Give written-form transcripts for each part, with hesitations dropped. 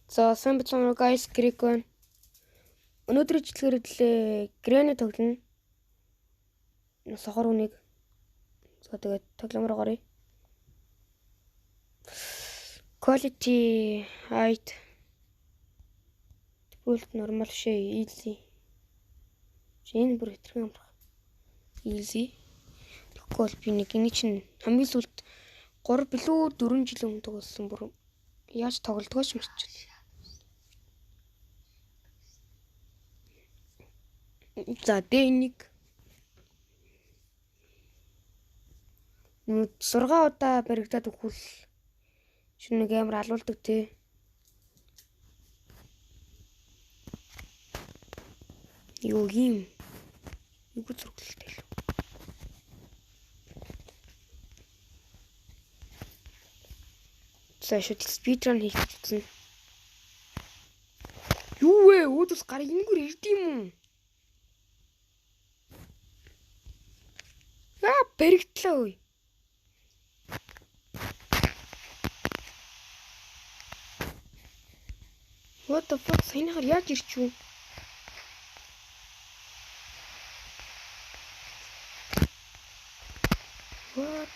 За сайн бацхан guys Greek байна. Өнөөдрийн чиглэлээр Granny тоглоно. Сохор үнийг. За тэгээд тоглоомоор гарыг. Quality height default normal шээ easy. Энэ бүр хэтрхэн амрах. Easy. Тэгвэл би нэг энэ чинь хамгийн сүүлд 3 билүү 4 жил өмнө тоглосон бүр яаж тоглодгооч мэрчээ. За дэнийг 6 удаа баригдаад өгвөл шинэ камер алуулдаг тий. Юу юм? Юу зурглалтай л. За шууд speedrun хийх гэсэн. Юу вэ? Өөдөөс гар энэгээр ирд юм уу? Баригдлаа ой. What the fuck? Саяхаар яаж ирчихв? What?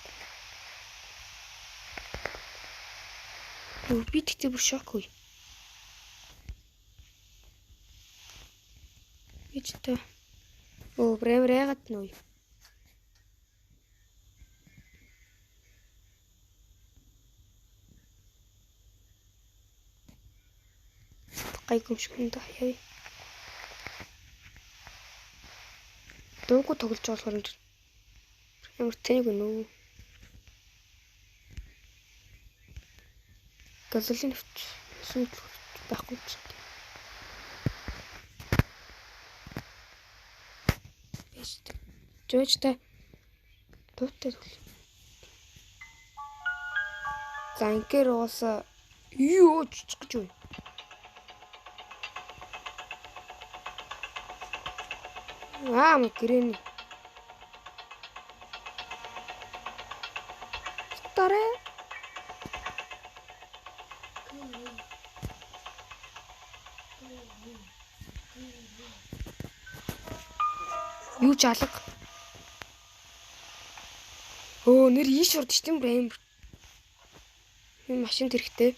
Би тэгтээ бүр шок үе. Ичтэй. Брэвэр яагаад нөө? Гайгүй юм шиг юм да яа. Дуугүй тоглож байгаа болохоор ямар тэнэг өнөө. Газлын нефт сүнт байхгүй ч. Жөөжтэй туутай л. За ингээр ууса юу чич гэж юу? Грэни. Старе. Юу ч алга. Нэр ийш урд ч тийм брэм. Энэ машин хэрэгтэй.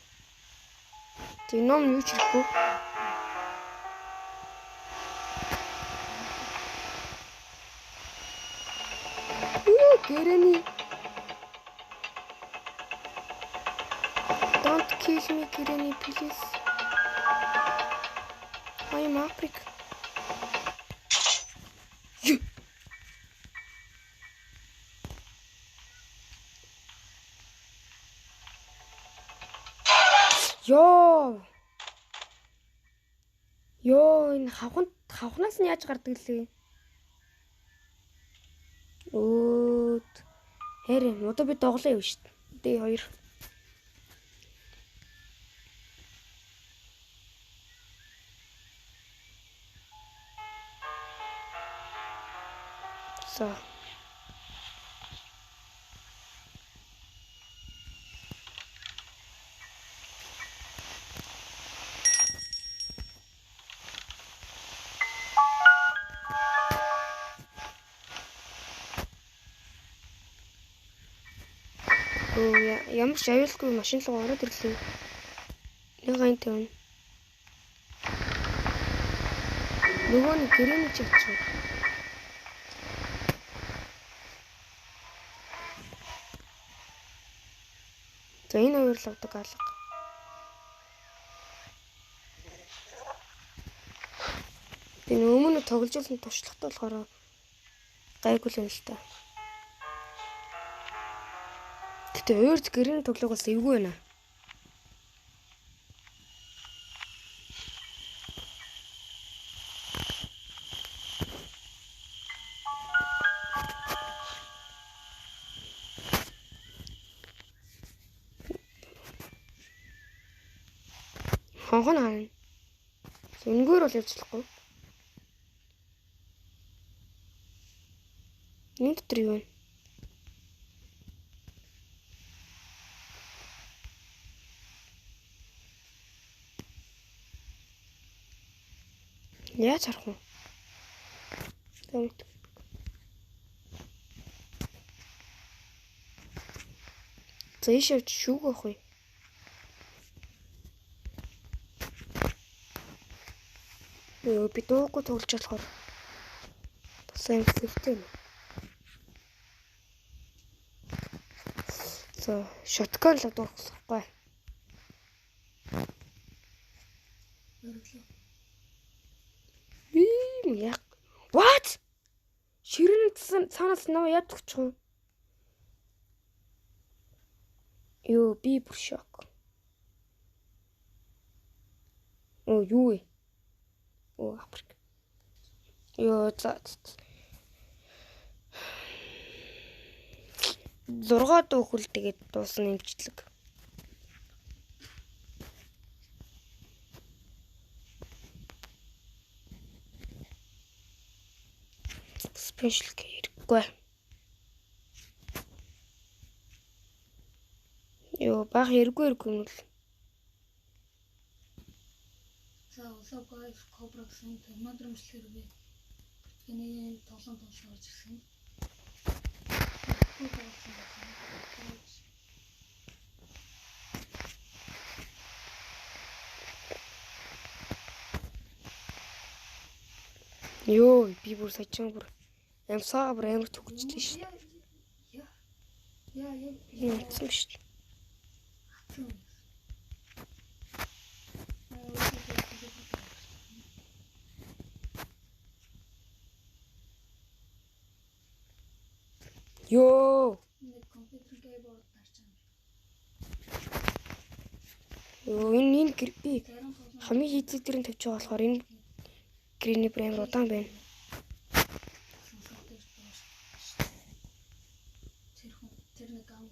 Тэг ном юу ч хэлэхгүй. Granny. Don't kill me, Granny, please. I'm Africa. Ёо, энэ хавхнаас нь яаж гардаг лээ? Хэрэг одоо би доглоо юу шүү дээ. D2. За. Ямар ч аюулгүй машин руу ороод ирлээ. Нэг гайн тавина. Нөгөө нэг Granny ч очив. За энэ хоёр л авдаг алга. Энэ өмнө тоглож байсан туршлагатай болохоор гайгүй л юм л та. Гэтэ өөрт Granny тоглох бас эвгүй байна. Хонхон харна. Энэгээр бол явцлахгүй. Энэ дотор юу вэ? Яаж харах вэ? Тэмт. Зэш явж шүүг авах вэ? Би дуугүй тоглож болохоор сайн хэвтэй. За, шоткон л дуусахгүй. Яг. What? Ширэн цаанаас намайг яд өгчих юм. Ёо, би бүр шок. Оо, юу вэ? Оо, априк. Ёо, за. 6 дүүхэл тэгээд дуусна имжлэг. Спешиал хэрэггүй. Ёо, баг хэрэггүй юм л. За, улаа гой кобра гэсэн термодромжл хэрэгээ. Тэний тоглоом орж ирсэн. Ёо, би бүр саяхан бүр амсаа бүр амар төгчтэй шүү. Яа. Яцсан биш. Ёо. Компьютер кейборд тарчсан. Ёо, энэ би хамгийн хийцээ дээр нь тавьж байгаа болохоор энэ грэний брэм удаан байна. Тэр нэг гам.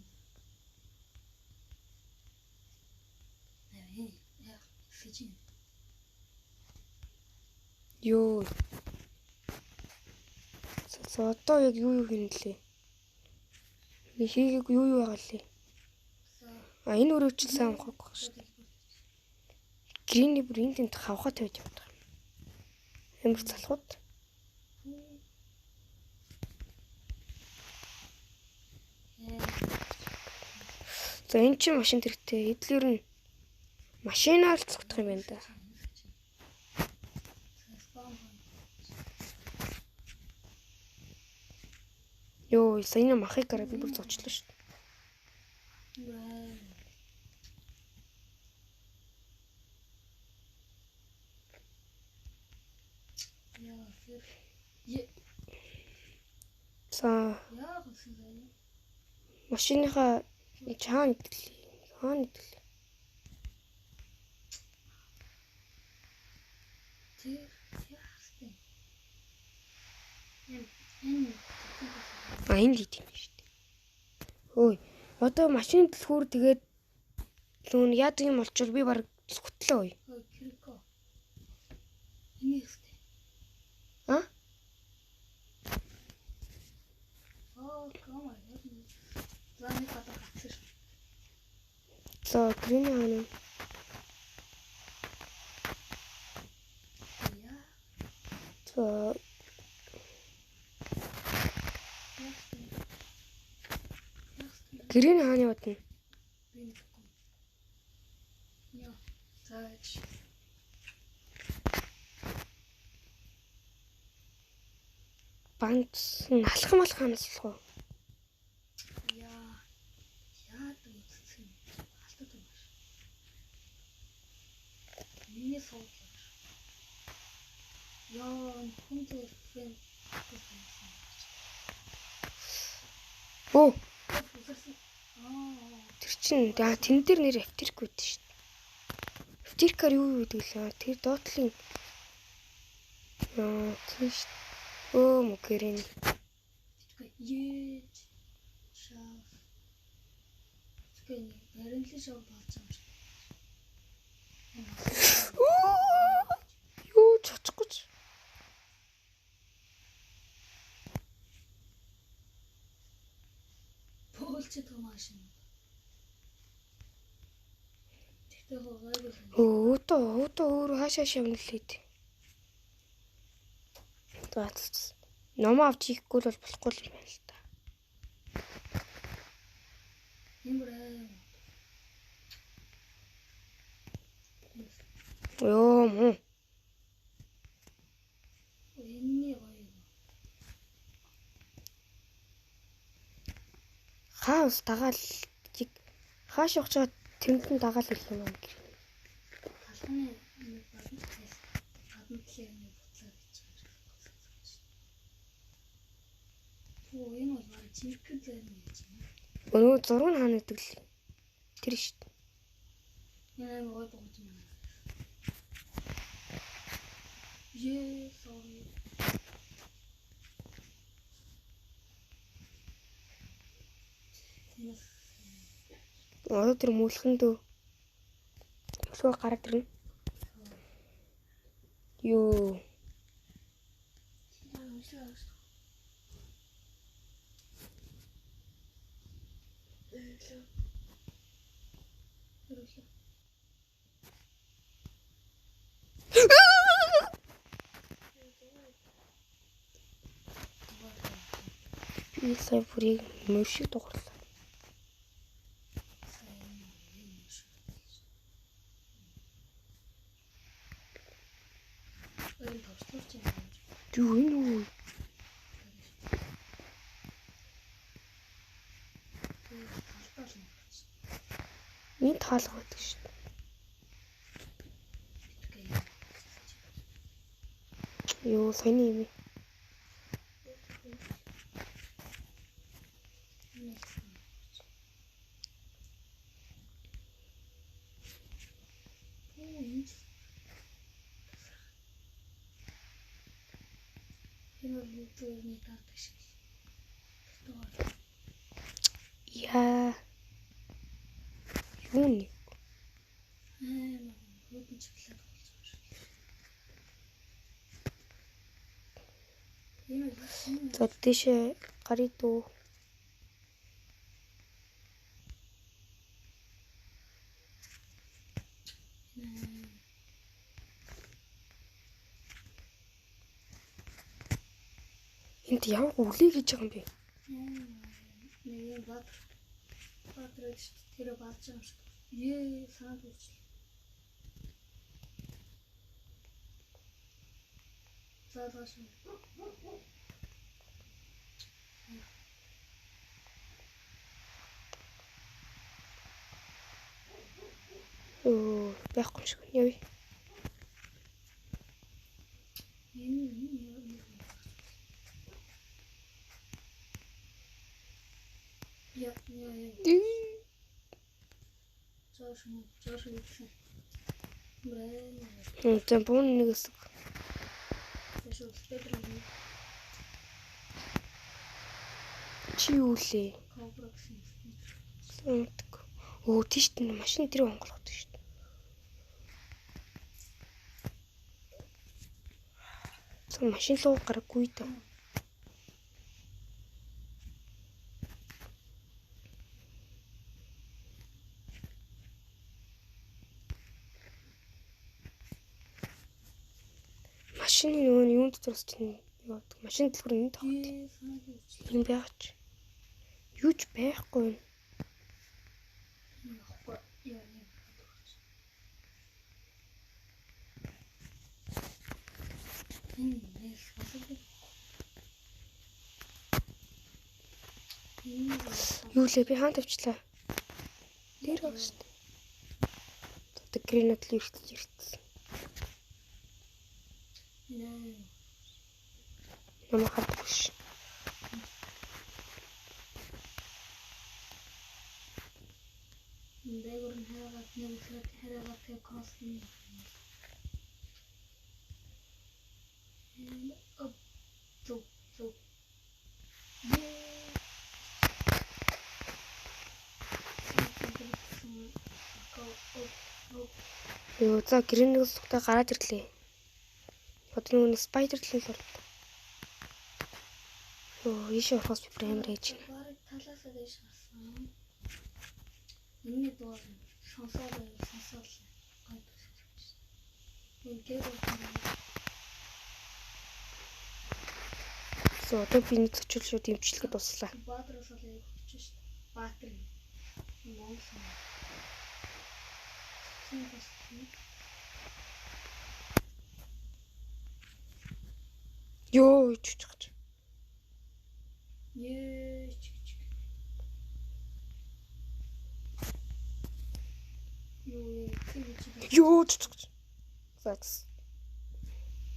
Фижин. Ёо. Одоо яг юу хийнлээ? Би хийгээг юу байгаа лээ? Энэ өрөвчл сайн ухаах байх шүү. Грэний бүр энэ тэнд хавхаа тавьж явдаг. Амар залхууд. За энэ чинь машин хэрэгтэй. Эдлэр нь машинаар л цогдох юм байна да. Ёо, саяны махыг гараад би бүр зочлоо шүү. За. Машиныхаа чаана идэглээ. Хаана идэглээ? Энэ л идэв юм шүү дээ. Хөөе. Одоо машины дэлгүүр тэгээд лүүн яадаг юм болчоор би баг зүгтлээ ой. Кирко. Энэ ихтэй. А? Комаа. Заны хатар хатсаш. За, грэний хаана? Яа. За. Грэний хаана явдна? Яа. Заач. Банц алхам алхаанаас болох уу? Яа дүүцсэн. Алтад юм байна. Миний сууд. Яа, хүнтэй фэн. Оо. Тэр чинь тэн дээр нэр автерик гэдэг шүү дээ. Автерикаар юу гэдэг лээ? Тэр доотлын тийм шүү. Оо, мөкэрэн. Ээж. Шаф. Тэний баримтлын шоу болж байгаа юм шиг. Юу чочихгүй ч. Болчих том машин. Тэгтээ хогоог. Өөдөө өөр хаашаа шавнлээд. Заацсан. Ном авч ихгүй бол болохгүй юм байна л та. Ёо мөн. Энэний гоё. Хаус дагаал чиг хааш явж байгаа тэмдэн дагаал ирэх юм аа. Талхны гадна талын бутлаа гэж байна. Оо энэ бол баг жиркэн займ гэж байна. Өө зураг хаана гэдэг л тэр шүү дээ. Яа гоо дууж байна. Sorry. Одоо тэр мөлхөндөө өсгөө гараад ирнэ. Юу. Би сая бүрийг мөршиг дугарлаа. Юу энэ үү? Энэ таалга байдаг шүү дээ. Юу сони юм. Яа. Юу нэ? За тийшээ гарыг дөө. Энд ямар үлээ гэж байгаа юм бэ? Нэг бадрагч тэр бааж юм шиг. Санаад үзлээ. Заалгаш. Оо, байхгүй шиг яв. Я. Зош үгүй. Тэг бүүн нэг хэсэг. Чи юу лээ? Оо тийш дээ машин тэр онголгод шүү дээ. Цаа машин руу гарахгүй даа. Машины нөгөө юунд зурс чинь яа машин дэлгүүр энэ тохот. Юм байгаач. Юу ч байхгүй. Юу лээ би хаан тавьчлаа. Тэр байна шүү дээ. Одоо гринат л ирсэн. Мама хатвш. Дэгэр хайгаад нэг хайгаад костюм. Оп туп. Ёо за гринэс сухта гараад ирлээ. Одоо нөгөө спайдер тлээ л бол. Ёо ийш орохоос би праймер ээж байна. Талаасаа дэш гарсан. Энэний дуу сонсоод. Энэ гэр гэсэн. Одоо би нэг зочил шууд имчилгээд дуслаа. Баатараас л яг очиж шүү дээ. Баатар. Монгол. Ёо чичгэж. Чиг. Юу Ёо чичгэж. Факс.